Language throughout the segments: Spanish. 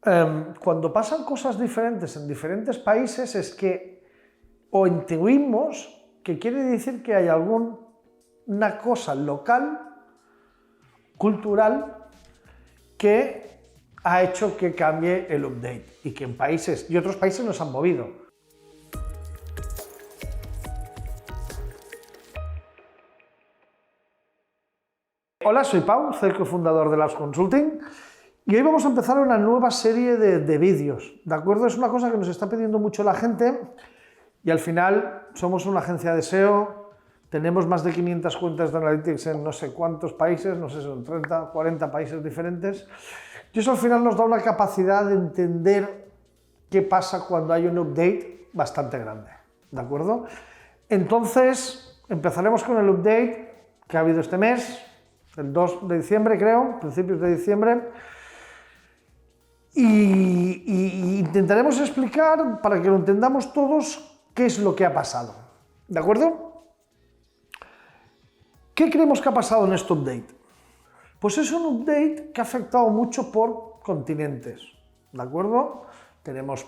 Cuando pasan cosas diferentes en diferentes países es que o intuimos que quiere decir que hay alguna cosa local, cultural, que ha hecho que cambie el update y que en países y otros países nos han movido. Hola, soy Pau, soy cofundador de Labs Consulting y hoy vamos a empezar una nueva serie de vídeos, ¿de acuerdo? Es una cosa que nos está pidiendo mucho la gente y al final somos una agencia de SEO, tenemos más de 500 cuentas de Analytics en no sé cuántos países, no sé, son 30, 40 países diferentes, y eso al final nos da una capacidad de entender qué pasa cuando hay un update bastante grande, ¿de acuerdo? Entonces, empezaremos con el update que ha habido este mes, el 2 de diciembre creo, principios de diciembre, y intentaremos explicar, para que lo entendamos todos, qué es lo que ha pasado, ¿de acuerdo? ¿Qué creemos que ha pasado en este update? Pues es un update que ha afectado mucho por continentes, ¿de acuerdo? Tenemos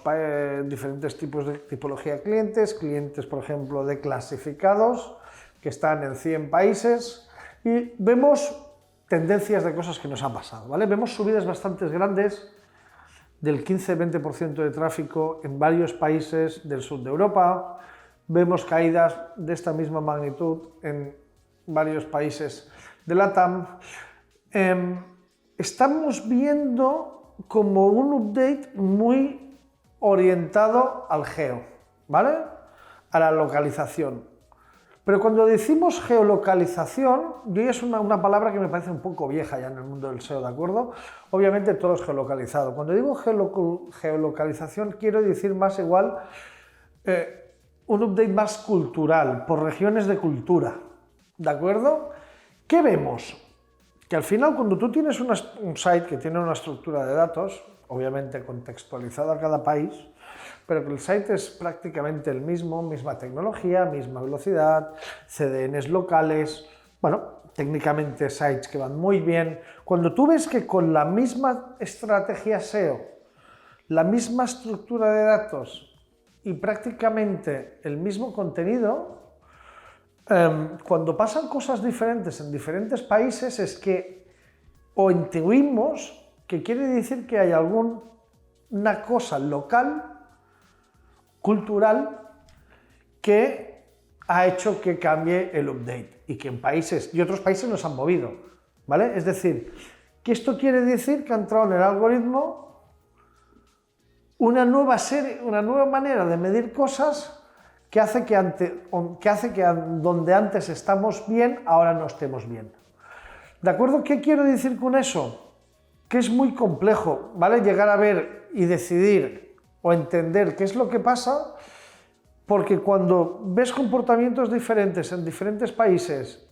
diferentes tipos de tipología de clientes, por ejemplo, de clasificados, que están en 100 países, y vemos tendencias de cosas que nos han pasado, ¿vale? Vemos subidas bastante grandes del 15-20% de tráfico en varios países del sur de Europa, vemos caídas de esta misma magnitud en varios países de LATAM. Estamos viendo como un update muy orientado al geo, ¿vale? A la localización. Pero cuando decimos geolocalización, yo ya es una palabra que me parece un poco vieja ya en el mundo del SEO, ¿de acuerdo? Obviamente todo es geolocalizado. Cuando digo geolocalización quiero decir más igual un update más cultural, por regiones de cultura, ¿de acuerdo? ¿Qué vemos? Que al final cuando tú tienes un site que tiene una estructura de datos, obviamente contextualizada a cada país, pero que el site es prácticamente el mismo, misma tecnología, misma velocidad, CDNs locales, bueno, técnicamente sites que van muy bien. Cuando tú ves que con la misma estrategia SEO, la misma estructura de datos y prácticamente el mismo contenido, cuando pasan cosas diferentes en diferentes países es que o intuimos que quiere decir que hay alguna cosa local, cultural, que ha hecho que cambie el update y que en países y otros países nos han movido, ¿vale? Es decir, que esto quiere decir que ha entrado en el algoritmo una nueva manera de medir cosas que hace que donde antes estamos bien, ahora no estemos bien. ¿De acuerdo? ¿Qué quiero decir con eso? Que es muy complejo, ¿vale? Llegar a ver y decidir o entender qué es lo que pasa, porque cuando ves comportamientos diferentes en diferentes países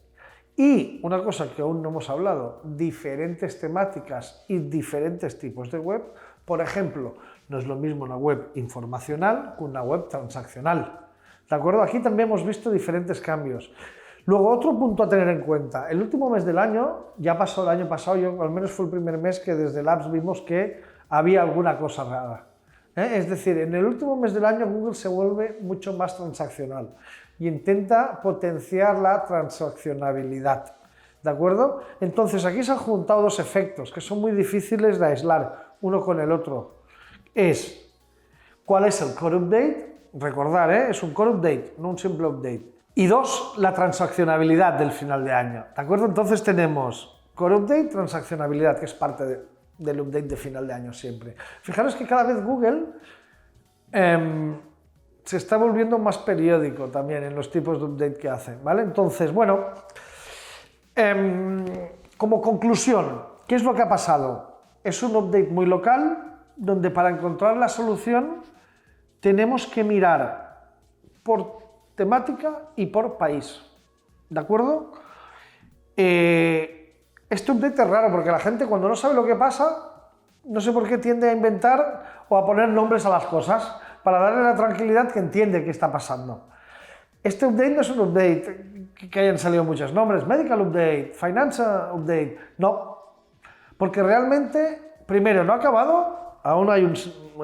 y, una cosa que aún no hemos hablado, diferentes temáticas y diferentes tipos de web, por ejemplo, no es lo mismo una web informacional que una web transaccional. ¿De acuerdo? Aquí también hemos visto diferentes cambios. Luego, otro punto a tener en cuenta, el último mes del año, ya pasó el año pasado, yo al menos fue el primer mes que desde Labs vimos que había alguna cosa rara. Es decir, en el último mes del año Google se vuelve mucho más transaccional y intenta potenciar la transaccionabilidad, ¿de acuerdo? Entonces aquí se han juntado dos efectos que son muy difíciles de aislar uno con el otro. ¿Cuál es el core update? Recordar, es un core update, no un simple update. Y dos, la transaccionabilidad del final de año, ¿de acuerdo? Entonces tenemos core update, transaccionabilidad, que es parte del update de final de año siempre. Fijaros que cada vez Google se está volviendo más periódico también en los tipos de update que hace, ¿vale? Entonces, bueno, como conclusión, ¿qué es lo que ha pasado? Es un update muy local, donde para encontrar la solución tenemos que mirar por temática y por país, ¿de acuerdo? Este update es raro porque la gente cuando no sabe lo que pasa, no sé por qué tiende a inventar o a poner nombres a las cosas para darle la tranquilidad que entiende qué está pasando. Este update no es un update que hayan salido muchos nombres, Medical Update, Financial Update, no, porque realmente, primero, no ha acabado aún hay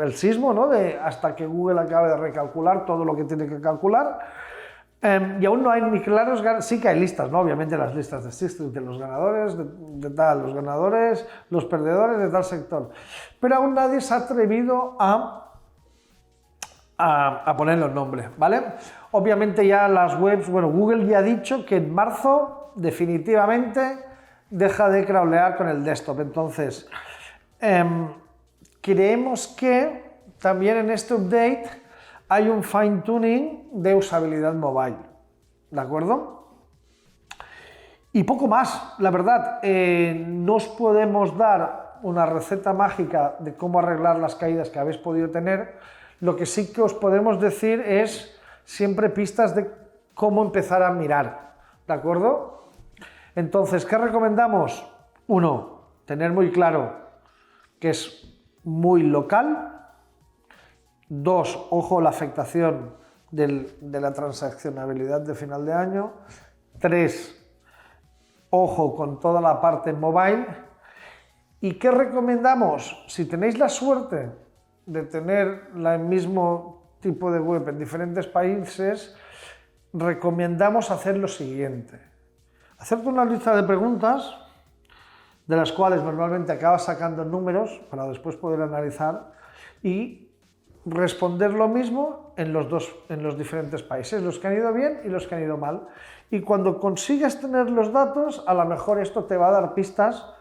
el sismo, ¿no? Hasta que Google acabe de recalcular todo lo que tiene que calcular. Y aún no hay ni claros, sí que hay listas, ¿no? Obviamente las listas de Sixth, de los ganadores, de tal, los ganadores, los perdedores de tal sector. Pero aún nadie se ha atrevido a poner los nombres, ¿vale? Obviamente ya las webs, bueno, Google ya ha dicho que en marzo definitivamente deja de crawlear con el desktop. Entonces, creemos que también en este update hay un fine tuning de usabilidad mobile, ¿de acuerdo? Y poco más, la verdad, no os podemos dar una receta mágica de cómo arreglar las caídas que habéis podido tener. Lo que sí que os podemos decir es siempre pistas de cómo empezar a mirar, ¿de acuerdo? Entonces, ¿qué recomendamos? 1, tener muy claro que es muy local. 2, ojo la afectación de la transaccionabilidad de final de año. 3, ojo con toda la parte mobile. ¿Y qué recomendamos? Si tenéis la suerte de tener el mismo tipo de web en diferentes países, recomendamos hacer lo siguiente. Hacerte una lista de preguntas, de las cuales normalmente acabas sacando números para después poder analizar y responder lo mismo en los diferentes países, los que han ido bien y los que han ido mal. Y cuando consigas tener los datos, a lo mejor esto te va a dar pistas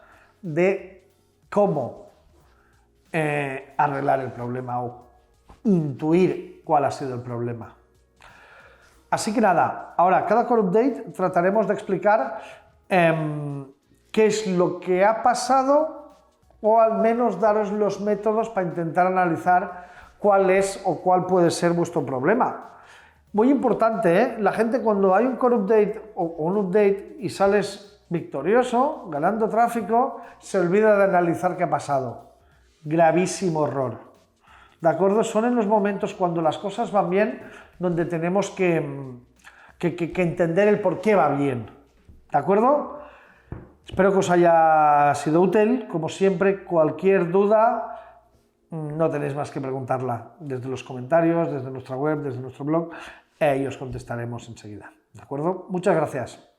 de cómo arreglar el problema o intuir cuál ha sido el problema. Así que nada, ahora cada core update trataremos de explicar qué es lo que ha pasado o al menos daros los métodos para intentar analizar cuál es o cuál puede ser vuestro problema. Muy importante, ¿eh? La gente cuando hay un core update o un update y sales victorioso, ganando tráfico, se olvida de analizar qué ha pasado. Gravísimo error. ¿De acuerdo? Son en los momentos cuando las cosas van bien donde tenemos que entender el por qué va bien. ¿De acuerdo? Espero que os haya sido útil. Como siempre, cualquier duda, no tenéis más que preguntarla desde los comentarios, desde nuestra web, desde nuestro blog, y os contestaremos enseguida. ¿De acuerdo? Muchas gracias.